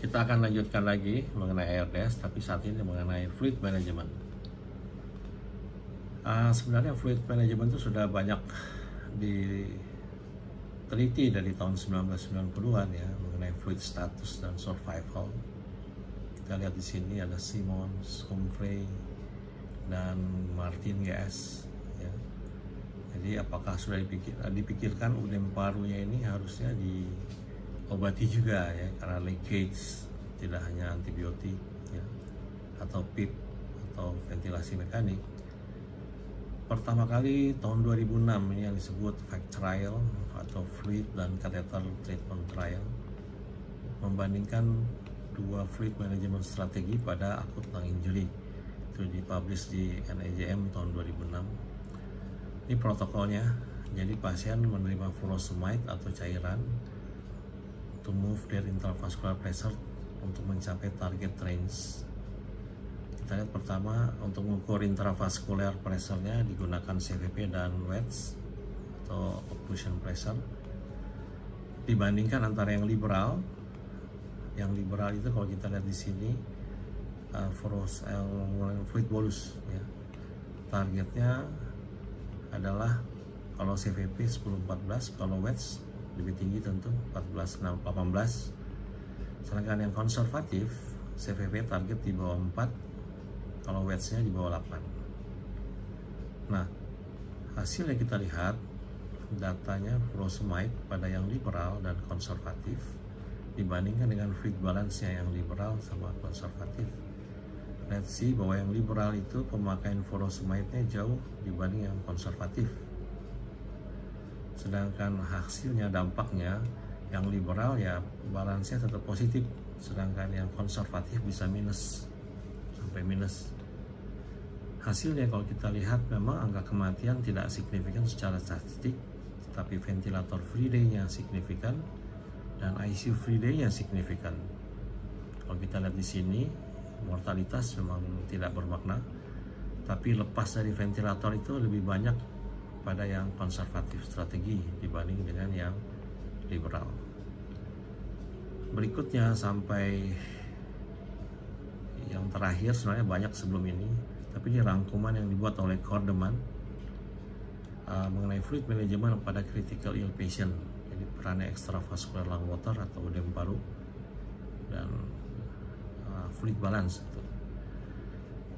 Kita akan lanjutkan lagi mengenai ARDS, tapi saat ini mengenai fluid management. Sebenarnya fluid management itu sudah banyak diteliti dari tahun 1990-an ya, mengenai fluid status dan survival. Kita lihat di sini ada Simmons, Humphrey, dan Martin GS. Ya. Jadi apakah sudah dipikirkan udem parunya ini harusnya diobati juga ya, karena leakage, tidak hanya antibiotik ya, atau PIP atau ventilasi mekanik. Pertama kali tahun 2006 ini yang disebut FACT trial atau fluid dan catheter treatment trial, membandingkan dua fluid management strategi pada acute lung injury. Itu dipublish di NEJM tahun 2006. Ini protokolnya. Jadi pasien menerima furosemide atau cairan to move their intravascular pressure untuk mencapai target range. Kita lihat pertama, untuk mengukur intravascular pressure-nya digunakan CVP dan wedge atau occlusion pressure. Dibandingkan antara yang liberal. Yang liberal itu kalau kita lihat di sini fluid bolus ya. Targetnya adalah kalau CVP 10-14, kalau wedge lebih tinggi tentu 14-18. Sedangkan yang konservatif CVP target di bawah 4, kalau wedge-nya di bawah 8. Nah, hasil yang kita lihat datanya furosemide pada yang liberal dan konservatif dibandingkan dengan fluid balance-nya yang liberal sama konservatif. Let's see bahwa yang liberal itu pemakaian furosemide-nya jauh dibanding yang konservatif. Sedangkan hasilnya, dampaknya, yang liberal ya balance-nya tetap positif, sedangkan yang konservatif bisa minus sampai minus. Hasilnya kalau kita lihat memang angka kematian tidak signifikan secara statistik, tetapi ventilator free day-nya signifikan dan ICU free day-nya signifikan. Kalau kita lihat di sini, mortalitas memang tidak bermakna, tapi lepas dari ventilator itu lebih banyak pada yang konservatif strategi dibanding dengan yang liberal. Berikutnya sampai yang terakhir, sebenarnya banyak sebelum ini, tapi ini rangkuman yang dibuat oleh Kordeman mengenai fluid management pada critical ill patient. Jadi perannya extravascular lung water atau udem paru dan fluid balance.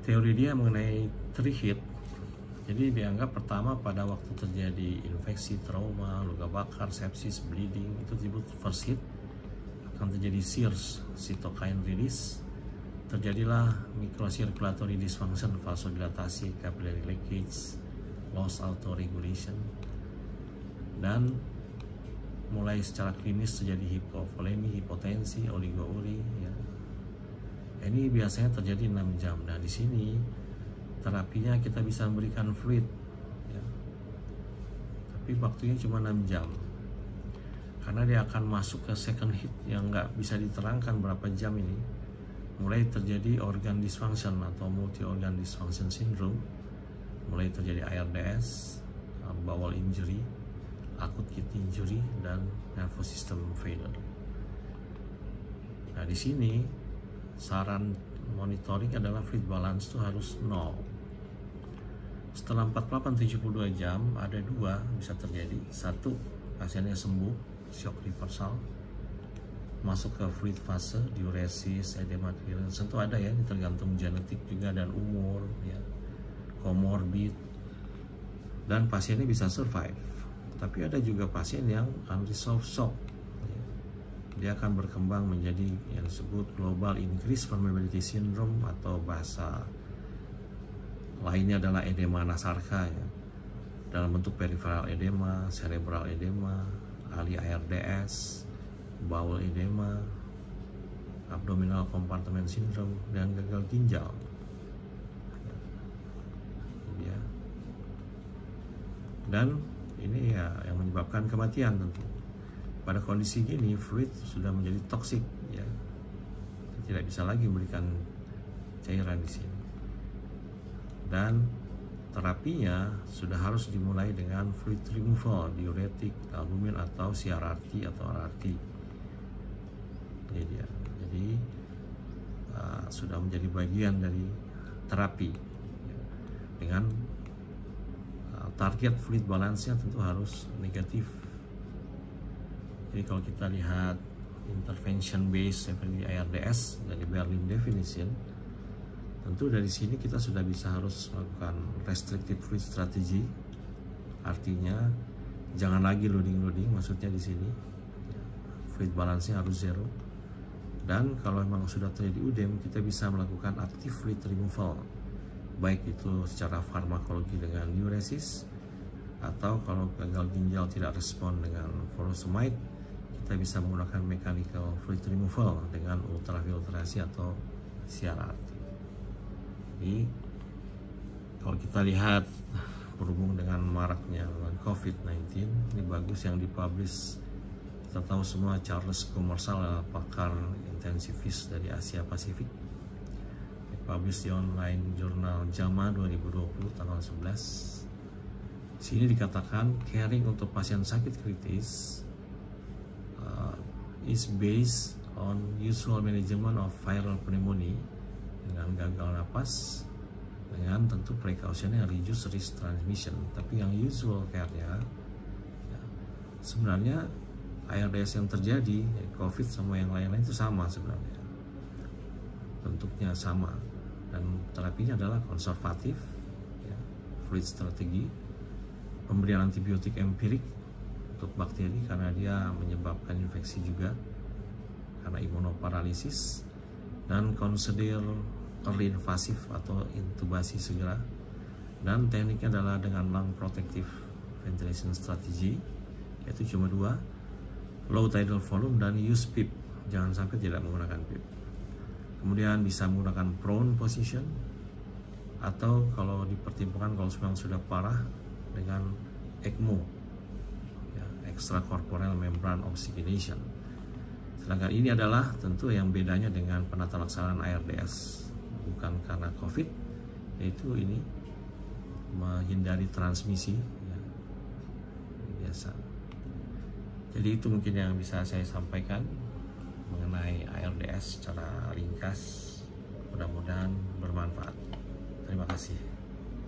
Teori dia mengenai tri-hit. Jadi dianggap pertama pada waktu terjadi infeksi, trauma, luka bakar, sepsis, bleeding, itu disebut first hit. Akan terjadi SIRS, cytokine release. Terjadilah microcirculatory dysfunction, vasodilatasi, capillary leakage, loss autoregulation, dan mulai secara klinis terjadi hipovolemi, hipotensi, oligouri ya. Ini biasanya terjadi 6 jam. Nah, di sini terapinya kita bisa memberikan fluid ya. Tapi waktunya cuma 6 jam. Karena dia akan masuk ke second hit yang nggak bisa diterangkan berapa jam ini. Mulai terjadi organ dysfunction atau multi organ dysfunction syndrome, mulai terjadi ARDS, bowel injury, acute kidney injury, dan nervous system failure. Nah, di sini saran monitoring adalah fluid balance itu harus 0. Setelah 48-72 jam ada dua bisa terjadi. Satu, pasiennya sembuh, shock reversal, masuk ke fluid fase, diuresis, edema clearance. Tentu ada ya, ini tergantung genetik juga dan umur ya, comorbid, dan pasiennya bisa survive. Tapi ada juga pasien yang unresolved shock ya. Dia akan berkembang menjadi yang disebut global increased permeability syndrome, atau bahasa lainnya adalah edema nasarka ya, dalam bentuk peripheral edema, cerebral edema, ahli ARDS, bowel edema, abdominal compartment syndrome, dan gagal ginjal ya. Dan ini ya yang menyebabkan kematian tentu. Pada kondisi gini fluid sudah menjadi toksik ya, tidak bisa lagi memberikan cairan di sini, dan terapinya sudah harus dimulai dengan fluid removal, diuretik, albumin atau CRRT atau RRT. Jadi sudah menjadi bagian dari terapi dengan target fluid balance-nya tentu harus negatif. Jadi kalau kita lihat intervention based seperti IRDS dari Berlin definition, tentu dari sini kita sudah bisa harus melakukan restrictive fluid strategy, artinya jangan lagi loading, maksudnya di sini fluid balance-nya harus zero. Dan kalau memang sudah terjadi UDEM, kita bisa melakukan active fluid removal, baik itu secara farmakologi dengan diuresis, atau kalau gagal ginjal tidak respon dengan furosemide, kita bisa menggunakan mechanical fluid removal dengan ultrafiltrasi atau CRRT. Jadi kalau kita lihat berhubung dengan maraknya COVID-19, ini bagus yang dipublish. Kita tahu semua Charles Komersal, pakar intensivis dari Asia Pasifik, dipublish di online jurnal JAMA 2020 tanggal 11. Sini dikatakan caring untuk pasien sakit kritis is based on usual management of viral pneumonia dengan gagal napas, dengan tentu precautionnya reduce risk transmission. Tapi yang usual care-nya ya, sebenarnya IRDS yang terjadi COVID sama yang lain-lain itu sama sebenarnya, bentuknya sama, dan terapinya adalah konservatif ya, fluid strategi, pemberian antibiotik empirik untuk bakteri karena dia menyebabkan infeksi juga karena imunoparalisis, dan consider early invasive atau intubasi segera, dan tekniknya adalah dengan lung protective ventilation strategy, yaitu cuma 2, low tidal volume dan use PIP, jangan sampai tidak menggunakan PIP. Kemudian bisa menggunakan prone position, atau kalau dipertimbangkan kalau memang sudah parah dengan ECMO ya, extracorporeal membrane oxygenation. Sedangkan ini adalah tentu yang bedanya dengan penata laksanaan IRDS, bukan karena COVID, yaitu ini menghindari transmisi ya, biasa. Jadi itu mungkin yang bisa saya sampaikan mengenai IRDS secara ringkas, mudah-mudahan bermanfaat. Terima kasih.